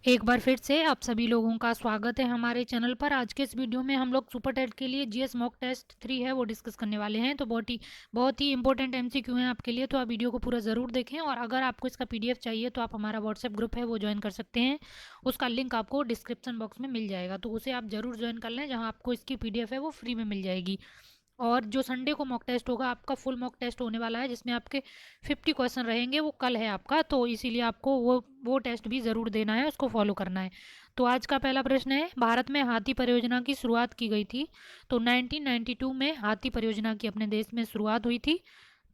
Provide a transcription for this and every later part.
एक बार फिर से आप सभी लोगों का स्वागत है हमारे चैनल पर। आज के इस वीडियो में हम लोग सुपर टेट के लिए जीएस मॉक टेस्ट 3 है वो डिस्कस करने वाले हैं। तो बहुत ही इंपॉर्टेंट एमसीक्यू हैं आपके लिए, तो आप वीडियो को पूरा ज़रूर देखें। और अगर आपको इसका पीडीएफ चाहिए तो आप हमारा व्हाट्सएप ग्रुप है वो ज्वाइन कर सकते हैं। उसका लिंक आपको डिस्क्रिप्शन बॉक्स में मिल जाएगा, तो उसे आप ज़रूर ज्वाइन कर लें, जहाँ आपको इसकी पीडीएफ है वो फ्री में मिल जाएगी। और जो संडे को मॉक टेस्ट होगा, आपका फुल मॉक टेस्ट होने वाला है, जिसमें आपके 50 क्वेश्चन रहेंगे, वो कल है आपका, तो इसीलिए आपको वो टेस्ट भी ज़रूर देना है, उसको फॉलो करना है। तो आज का पहला प्रश्न है, भारत में हाथी परियोजना की शुरुआत की गई थी। तो 1992 में हाथी परियोजना की अपने देश में शुरुआत हुई थी।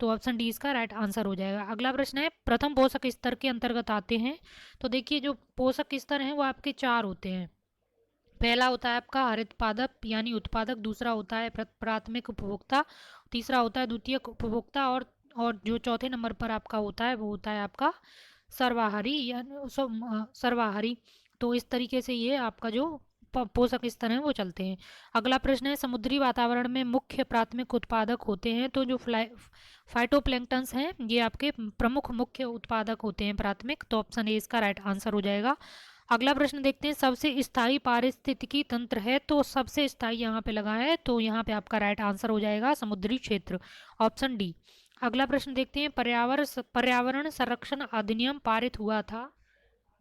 तो ऑप्शन डी इसका राइट आंसर हो जाएगा। अगला प्रश्न है, प्रथम पोषक स्तर के अंतर्गत आते हैं। तो देखिए, जो पोषक स्तर हैं वो आपके 4 होते हैं। पहला होता है आपका हरित पादप यानी उत्पादक, दूसरा होता है प्राथमिक उपभोक्ता, तीसरा होता है द्वितीयक उपभोक्ता, और जो चौथे नंबर पर आपका होता है वो होता है आपका सर्वाहारी यानी सर्वाहारी। तो इस तरीके से ये आपका जो पोषक स्तर हैं वो चलते हैं। अगला प्रश्न है, समुद्री वातावरण में मुख्य प्राथमिक उत्पादक होते हैं। तो जो फाइटोप्लैंक्टन्स हैं ये आपके प्रमुख मुख्य उत्पादक होते हैं प्राथमिक। तो ऑप्शन ए इसका राइट आंसर हो जाएगा। अगला प्रश्न देखते हैं, सबसे स्थायी पारिस्थितिकी तंत्र है। तो सबसे स्थायी यहाँ पे लगा है, तो यहाँ पे आपका राइट आंसर हो जाएगा समुद्री क्षेत्र, ऑप्शन डी। अगला प्रश्न देखते हैं, पर्यावरण संरक्षण अधिनियम पारित हुआ था।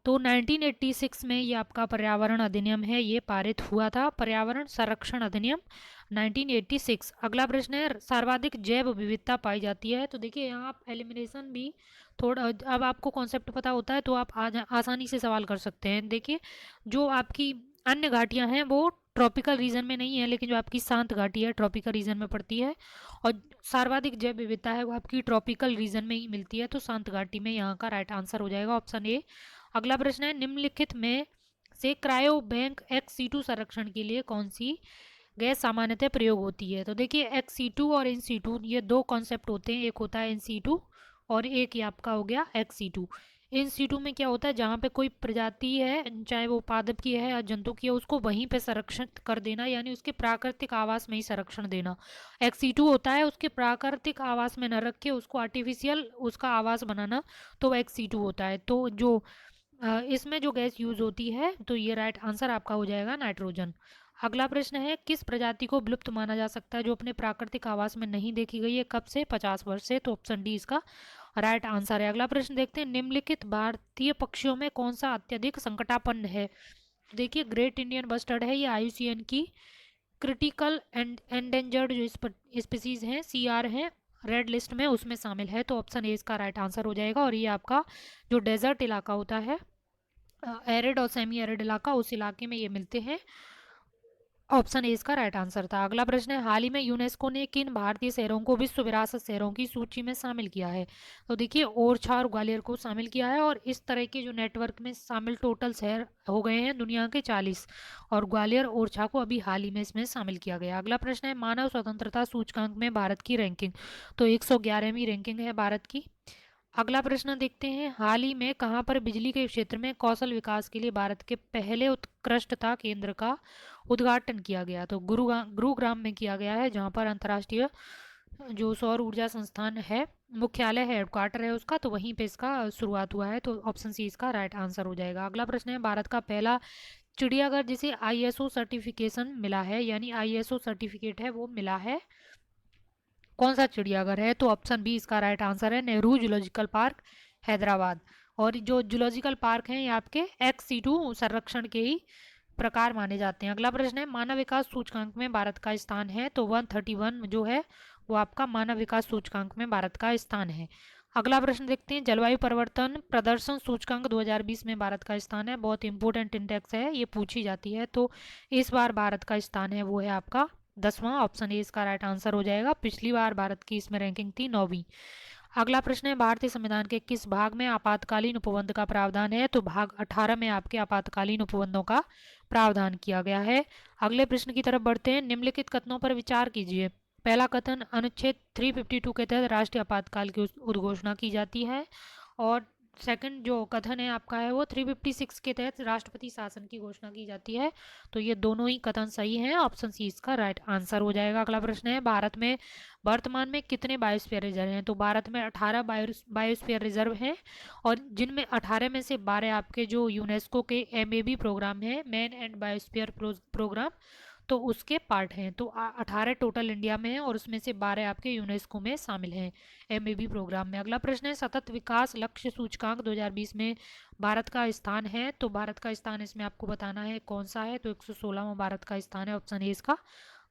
तो 1986 में ये आपका पर्यावरण अधिनियम है, ये पारित हुआ था, पर्यावरण संरक्षण अधिनियम 1986। अगला प्रश्न है, सर्वाधिक जैव विविधता पाई जाती है। तो देखिए, यहाँ आप एलिमिनेशन भी थोड़ा, अब आपको कॉन्सेप्ट पता होता है तो आप आसानी से सवाल कर सकते हैं। देखिए, जो आपकी अन्य घाटियां हैं वो ट्रॉपिकल रीजन में नहीं है, लेकिन जो आपकी शांत घाटी है ट्रॉपिकल रीजन में पड़ती है, और सर्वाधिक जैव विविधता है वो आपकी ट्रॉपिकल रीजन में ही मिलती है, तो शांत घाटी में यहाँ का राइट आंसर हो जाएगा, ऑप्शन ए। अगला प्रश्न है, निम्नलिखित में से क्रायो बैंक एक्स संरक्षण के लिए कौन सी गैस सामान्यतः प्रयोग होती है। तो देखिए, एक्स और इन ये दो कॉन्सेप्ट होते हैं, एक होता है इन और एक ये आपका हो गया एक्स। इन में क्या होता है, जहाँ पे कोई प्रजाति है, चाहे वो पादप की है या जंतु की है, उसको वहीं पे संरक्षित कर देना, यानी उसके प्राकृतिक आवास में ही संरक्षण देना। एक्स होता है उसके प्राकृतिक आवास में न रख के उसको आर्टिफिशियल उसका आवास बनाना, तो एक्स होता है। तो जो इसमें जो गैस यूज होती है, तो ये राइट आंसर आपका हो जाएगा नाइट्रोजन। अगला प्रश्न है, किस प्रजाति को विलुप्त माना जा सकता है जो अपने प्राकृतिक आवास में नहीं देखी गई है, कब से? 50 वर्ष से। तो ऑप्शन डी इसका राइट आंसर है। अगला प्रश्न देखते हैं, निम्नलिखित भारतीय पक्षियों में कौन सा अत्यधिक संकटापन्न है। देखिए, ग्रेट इंडियन बस्टर्ड है, ये आईयूसीएन की क्रिटिकल एंड एंडेंजर्ड जो स्पीसीज हैं, सीआर हैं, रेड लिस्ट में, उसमें शामिल है। तो ऑप्शन ए इसका राइट आंसर हो जाएगा। और ये आपका जो डेजर्ट इलाका होता है, एरिड और सेमी एरिड इलाका, उस इलाके में ये मिलते हैं। ऑप्शन ए इसका राइट आंसर था। अगला प्रश्न है, हाल ही में यूनेस्को ने किन भारतीय शहरों को विश्व विरासत शहरों की सूची में शामिल किया है। तो देखिए, ओरछा और ग्वालियर को शामिल किया है, और इस तरह के जो नेटवर्क में शामिल टोटल शहर हो गए हैं दुनिया के 40, और ग्वालियर ओरछा को अभी हाल ही में इसमें शामिल किया गया। अगला प्रश्न है, मानव स्वतंत्रता सूचकांक में भारत की रैंकिंग। तो 111वीं रैंकिंग है भारत की। अगला प्रश्न देखते हैं, हाल ही में कहाँ पर बिजली के क्षेत्र में कौशल विकास के लिए भारत के पहले उत्कृष्टता केंद्र का उद्घाटन किया गया। तो गुरुग्राम में किया गया है, जहाँ पर अंतर्राष्ट्रीय जो सौर ऊर्जा संस्थान है, मुख्यालय है, हेडक्वार्टर है उसका, तो वहीं पे इसका शुरुआत हुआ है। तो ऑप्शन सी इसका राइट आंसर हो जाएगा। अगला प्रश्न है, भारत का पहला चिड़ियाघर जिसे आईएसओ सर्टिफिकेशन मिला है, यानी आईएसओ सर्टिफिकेट है वो मिला है, कौन सा चिड़ियाघर है? तो ऑप्शन बी इसका राइट आंसर है, नेहरू जूलॉजिकल पार्क, हैदराबाद। और जो जूलॉजिकल पार्क हैं ये आपके एक्स संरक्षण के ही प्रकार माने जाते हैं। अगला प्रश्न है, मानव विकास सूचकांक में भारत का स्थान है। तो 131 जो है वो आपका मानव विकास सूचकांक में भारत का स्थान है। अगला प्रश्न देखते हैं, जलवायु परिवर्तन प्रदर्शन सूचकांक 2020 में भारत का स्थान है, बहुत इंपॉर्टेंट इंडेक्स है, ये पूछी जाती है। तो इस बार भारत का स्थान है वो है आपका 10वां, ऑप्शन ए इसका राइट आंसर हो जाएगा। पिछली बार भारत की इसमें रैंकिंग थी 9वीं। अगला प्रश्न है, भारतीय संविधान के किस भाग में आपातकालीन उपबंध का प्रावधान है। तो भाग 18 में आपके आपातकालीन उपबंधों का प्रावधान किया गया है। अगले प्रश्न की तरफ बढ़ते हैं, निम्नलिखित कथनों पर विचार कीजिए। पहला कथन, अनुच्छेद 352 के तहत राष्ट्रीय आपातकाल की उद्घोषणा की जाती है, और सेकंड जो कथन है आपका है वो 356 के तहत राष्ट्रपति शासन की घोषणा की जाती है। तो ये दोनों ही कथन सही हैं, ऑप्शन सी इसका राइट आंसर हो जाएगा। अगला प्रश्न है, भारत में वर्तमान में कितने बायोस्फीयर रिजर्व हैं? तो भारत में 18 बायोस्फीयर रिजर्व हैं, और जिनमें 18 में से 12 आपके जो यूनेस्को के MAB प्रोग्राम है, मैन एंड बायोस्फीयर प्रोग्राम, तो उसके पार्ट हैं। तो 18 टोटल इंडिया में है, और उसमें से 12 आपके यूनेस्को में शामिल हैं MAB प्रोग्राम में। अगला प्रश्न है, सतत विकास लक्ष्य सूचकांक 2020 में भारत का स्थान है। तो भारत का स्थान इसमें आपको बताना है कौन सा है। तो 116वां भारत का स्थान है, ऑप्शन ए इसका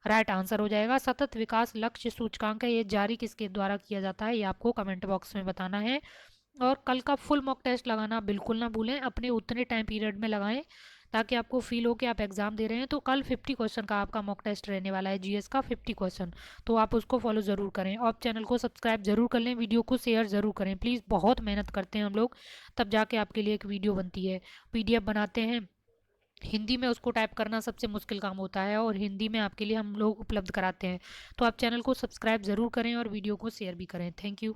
राइट आंसर हो जाएगा। सतत विकास लक्ष्य सूचकांक है, ये जारी किसके द्वारा किया जाता है, ये आपको कमेंट बॉक्स में बताना है। और कल का फुल मॉक टेस्ट लगाना बिल्कुल ना भूलें, अपने उतने टाइम पीरियड में लगाएं ताकि आपको फील हो कि आप एग्जाम दे रहे हैं। तो कल 50 क्वेश्चन का आपका मॉक टेस्ट रहने वाला है, GS का 50 क्वेश्चन। तो आप उसको फॉलो ज़रूर करें, और चैनल को सब्सक्राइब जरूर कर लें, वीडियो को शेयर ज़रूर करें प्लीज़। बहुत मेहनत करते हैं हम लोग, तब जाके आपके लिए एक वीडियो बनती है। PDF बनाते हैं हिंदी में, उसको टाइप करना सबसे मुश्किल काम होता है, और हिंदी में आपके लिए हम लोग उपलब्ध कराते हैं। तो आप चैनल को सब्सक्राइब ज़रूर करें और वीडियो को शेयर भी करें। Thank you.